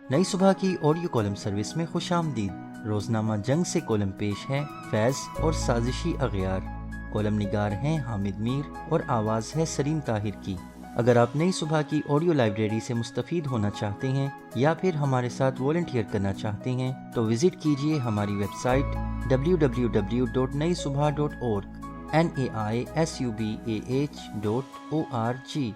نئی صبح کی آڈیو کالم سروس میں خوش آمدید۔ روزنامہ جنگ سے کالم پیش ہے فیض اور سازشی اغیار۔ کالم نگار ہیں حامد میر اور آواز ہے سلیم طاہر کی۔ اگر آپ نئی صبح کی آڈیو لائبریری سے مستفید ہونا چاہتے ہیں یا پھر ہمارے ساتھ والنٹیئر کرنا چاہتے ہیں تو وزٹ کیجیے ہماری ویب سائٹ www.naisubha.org naisubah.org۔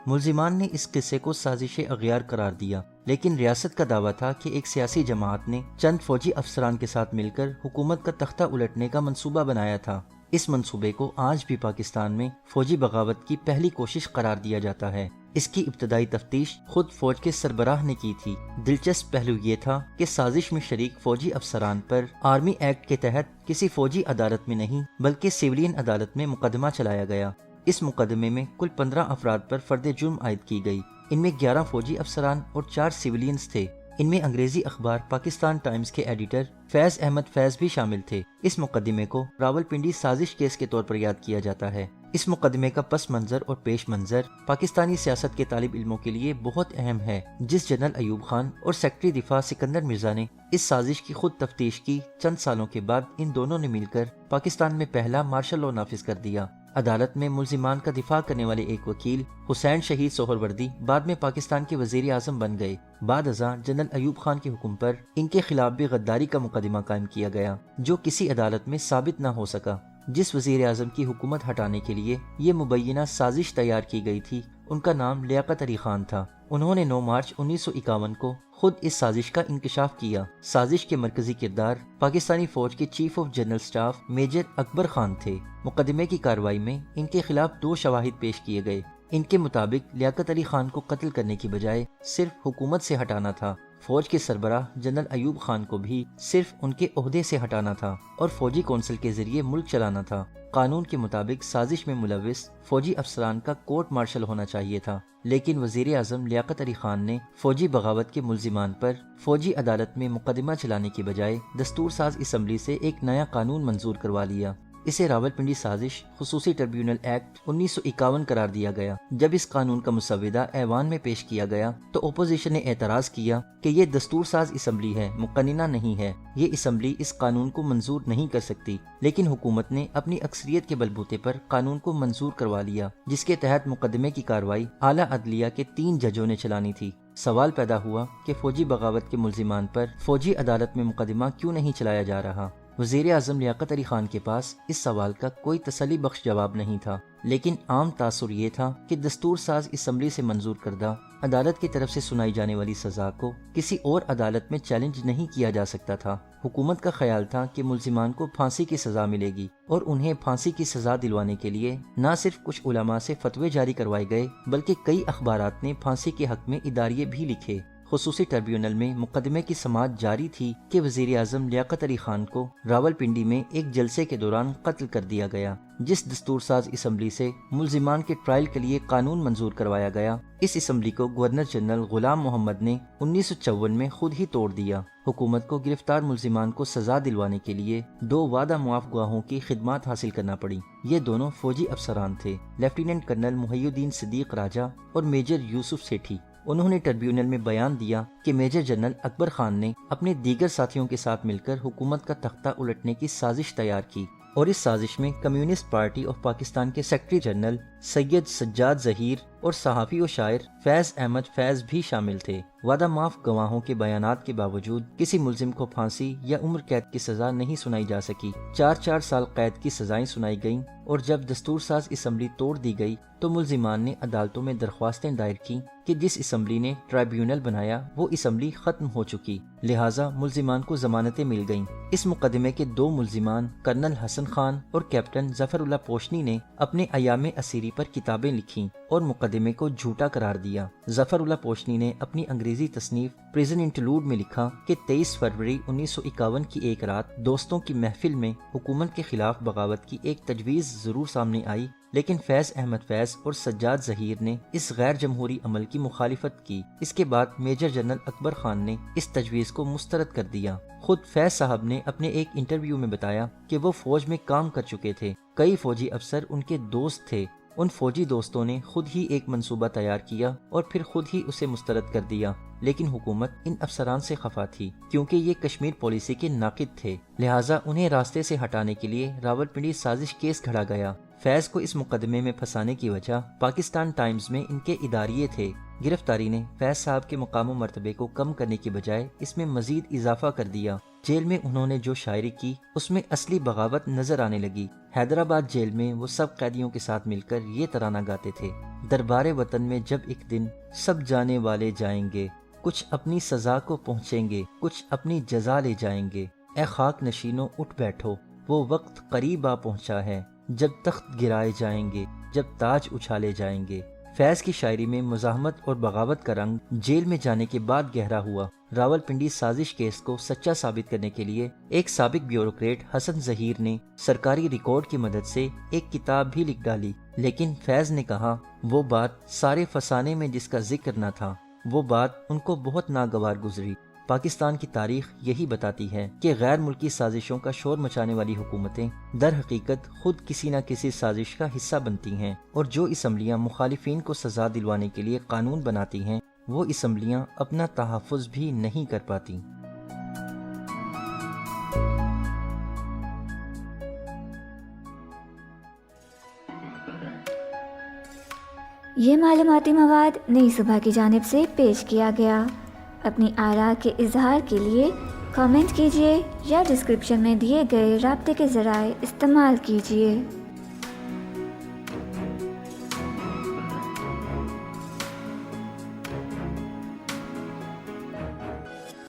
ملزمان نے اس قصے کو سازش اغیار قرار دیا، لیکن ریاست کا دعویٰ تھا کہ ایک سیاسی جماعت نے چند فوجی افسران کے ساتھ مل کر حکومت کا تختہ الٹنے کا منصوبہ بنایا تھا۔ اس منصوبے کو آج بھی پاکستان میں فوجی بغاوت کی پہلی کوشش قرار دیا جاتا ہے۔ اس کی ابتدائی تفتیش خود فوج کے سربراہ نے کی تھی۔ دلچسپ پہلو یہ تھا کہ سازش میں شریک فوجی افسران پر آرمی ایکٹ کے تحت کسی فوجی عدالت میں نہیں بلکہ سیولین عدالت میں مقدمہ چلایا گیا۔ اس مقدمے میں کل 15 افراد پر فرد جرم عائد کی گئی۔ ان میں 11 فوجی افسران اور 4 سیولینز تھے۔ ان میں انگریزی اخبار پاکستان ٹائمز کے ایڈیٹر فیض احمد فیض بھی شامل تھے۔ اس مقدمے کو راولپنڈی سازش کیس کے طور پر یاد کیا جاتا ہے۔ اس مقدمے کا پس منظر اور پیش منظر پاکستانی سیاست کے طالب علموں کے لیے بہت اہم ہے۔ جس جنرل ایوب خان اور سیکرٹری دفاع سکندر مرزا نے اس سازش کی خود تفتیش کی، چند سالوں کے بعد ان دونوں نے مل کر پاکستان میں پہلا مارشل لا نافذ کر دیا۔ عدالت میں ملزمان کا دفاع کرنے والے ایک وکیل حسین شہید سہروردی بعد میں پاکستان کے وزیر اعظم بن گئے۔ بعد ازاں جنرل ایوب خان کے حکم پر ان کے خلاف بھی غداری کا مقدمہ قائم کیا گیا، جو کسی عدالت میں ثابت نہ ہو سکا۔ جس وزیر اعظم کی حکومت ہٹانے کے لیے یہ مبینہ سازش تیار کی گئی تھی، ان کا نام لیاقت علی خان تھا۔ انہوں نے 9 مارچ 1951 کو خود اس سازش کا انکشاف کیا۔ سازش کے مرکزی کردار پاکستانی فوج کے chief of general staff major Akbar Khan تھے۔ مقدمے کی کارروائی میں ان کے خلاف 2 شواہد پیش کیے گئے۔ ان کے مطابق لیاقت علی خان کو قتل کرنے کی بجائے صرف حکومت سے ہٹانا تھا۔ فوج کے سربراہ جنرل ایوب خان کو بھی صرف ان کے عہدے سے ہٹانا تھا اور فوجی کونسل کے ذریعے ملک چلانا تھا۔ قانون کے مطابق سازش میں ملوث فوجی افسران کا کورٹ مارشل ہونا چاہیے تھا، لیکن وزیر اعظم لیاقت علی خان نے فوجی بغاوت کے ملزمان پر فوجی عدالت میں مقدمہ چلانے کی بجائے دستور ساز اسمبلی سے ایک نیا قانون منظور کروا لیا۔ اسے راولپنڈی سازش خصوصی ٹریبیونل ایکٹ 1951 قرار دیا گیا۔ جب اس قانون کا مسودہ ایوان میں پیش کیا گیا تو اپوزیشن نے اعتراض کیا کہ یہ دستور ساز اسمبلی ہے، مقننہ نہیں ہے، یہ اسمبلی اس قانون کو منظور نہیں کر سکتی۔ لیکن حکومت نے اپنی اکثریت کے بلبوتے پر قانون کو منظور کروا لیا، جس کے تحت مقدمے کی کارروائی اعلیٰ عدلیہ کے 3 ججوں نے چلانی تھی۔ سوال پیدا ہوا کہ فوجی بغاوت کے ملزمان پر فوجی عدالت میں مقدمہ کیوں نہیں چلایا جا رہا؟ وزیر اعظم لیاقت علی خان کے پاس اس سوال کا کوئی تسلی بخش جواب نہیں تھا، لیکن عام تاثر یہ تھا کہ دستور ساز اسمبلی سے منظور کردہ عدالت کی طرف سے سنائی جانے والی سزا کو کسی اور عدالت میں چیلنج نہیں کیا جا سکتا تھا۔ حکومت کا خیال تھا کہ ملزمان کو پھانسی کی سزا ملے گی، اور انہیں پھانسی کی سزا دلوانے کے لیے نہ صرف کچھ علماء سے فتوے جاری کروائے گئے بلکہ کئی اخبارات نے پھانسی کے حق میں اداریے بھی لکھے۔ خصوصی ٹریبیونل میں مقدمے کی سماعت جاری تھی کہ وزیر اعظم لیاقت علی خان کو راولپنڈی میں ایک جلسے کے دوران قتل کر دیا گیا۔ جس دستور ساز اسمبلی سے ملزمان کے ٹرائل کے لیے قانون منظور کروایا گیا، اس اسمبلی کو گورنر جنرل غلام محمد نے 1954 میں خود ہی توڑ دیا۔ حکومت کو گرفتار ملزمان کو سزا دلوانے کے لیے 2 وعدہ معاف گواہوں کی خدمات حاصل کرنا پڑی۔ یہ دونوں فوجی افسران تھے، لیفٹیننٹ کرنل محی الدین صدیق راجہ اور میجر یوسف سیٹھی۔ انہوں نے ٹریبیونل میں بیان دیا کہ میجر جنرل اکبر خان نے اپنے دیگر ساتھیوں کے ساتھ مل کر حکومت کا تختہ الٹنے کی سازش تیار کی، اور اس سازش میں کمیونسٹ پارٹی آف پاکستان کے سیکرٹری جنرل سید سجاد ظہیر اور صحافی و شاعر فیض احمد فیض بھی شامل تھے۔ وعدہ معاف گواہوں کے بیانات کے باوجود کسی ملزم کو پھانسی یا عمر قید کی سزا نہیں سنائی جا سکی۔ 4 سال قید کی سزائیں سنائی گئیں، اور جب دستور ساز اسمبلی توڑ دی گئی تو ملزمان نے عدالتوں میں درخواستیں دائر کی کہ جس اسمبلی نے ٹرائبیونل بنایا وہ اسمبلی ختم ہو چکی، لہٰذا ملزمان کو ضمانتیں مل گئیں۔ اس مقدمے کے 2 ملزمان کرنل حسن خان اور کیپٹن ظفر اللہ پوشنی نے اپنے ایام اسیری پر کتابیں لکھیں اور مقدمے کو جھوٹا قرار دیا۔ ظفر اللہ پوشنی نے اپنی انگریزی تصنیف پریزن انٹرلوڈ میں لکھا کہ 23 فروری 1951 کی ایک رات دوستوں کی محفل میں حکومت کے خلاف بغاوت کی ایک تجویز ضرور سامنے آئی، لیکن فیض احمد فیض اور سجاد ظہیر نے اس غیر جمہوری عمل کی مخالفت کی۔ اس کے بعد میجر جنرل اکبر خان نے اس تجویز کو مسترد کر دیا۔ خود فیض صاحب نے اپنے ایک انٹرویو میں بتایا کہ وہ فوج میں کام کر چکے تھے، کئی فوجی افسر ان کے دوست تھے، ان فوجی دوستوں نے خود ہی ایک منصوبہ تیار کیا اور پھر خود ہی اسے مسترد کر دیا، لیکن حکومت ان افسران سے خفا تھی کیونکہ یہ کشمیر پالیسی کے ناقد تھے، لہٰذا انہیں راستے سے ہٹانے کے لیے راولپنڈی سازش کیس کھڑا گیا۔ فیض کو اس مقدمے میں پھنسانے کی وجہ پاکستان ٹائمز میں ان کے اداریے تھے۔ گرفتاری نے فیض صاحب کے مقام و مرتبے کو کم کرنے کی بجائے اس میں مزید اضافہ کر دیا۔ جیل میں انہوں نے جو شاعری کی اس میں اصلی بغاوت نظر آنے لگی۔ حیدرآباد جیل میں وہ سب قیدیوں کے ساتھ مل کر یہ ترانہ گاتے تھے: دربار وطن میں جب ایک دن سب جانے والے جائیں گے، کچھ اپنی سزا کو پہنچیں گے، کچھ اپنی جزا لے جائیں گے، اے خاک نشینوں اٹھ بیٹھو، وہ وقت قریب آ پہنچا ہے جب تخت گرائے جائیں گے، جب تاج اچھالے جائیں گے۔ فیض کی شاعری میں مزاحمت اور بغاوت کا رنگ جیل میں جانے کے بعد گہرا ہوا۔ راولپنڈی سازش کیس کو سچا ثابت کرنے کے لیے ایک سابق بیوروکریٹ حسن ظہیر نے سرکاری ریکارڈ کی مدد سے ایک کتاب بھی لکھ ڈالی، لیکن فیض نے کہا وہ بات سارے فسانے میں جس کا ذکر نہ تھا، وہ بات ان کو بہت ناگوار گزری۔ پاکستان کی تاریخ یہی بتاتی ہے کہ غیر ملکی سازشوں کا شور مچانے والی حکومتیں در حقیقت خود کسی نہ کسی سازش کا حصہ بنتی ہیں، اور جو اسمبلیاں مخالفین کو سزا دلوانے کے لیے قانون بناتی ہیں وہ اسمبلیاں اپنا تحفظ بھی نہیں کر پاتی۔ یہ معلوماتی مواد نئی صبح کی جانب سے پیش کیا گیا۔ اپنی آراء کے اظہار کے لیے کامنٹ کیجیے یا ڈسکرپشن میں دیے گئے رابطے کے ذرائع استعمال کیجیے۔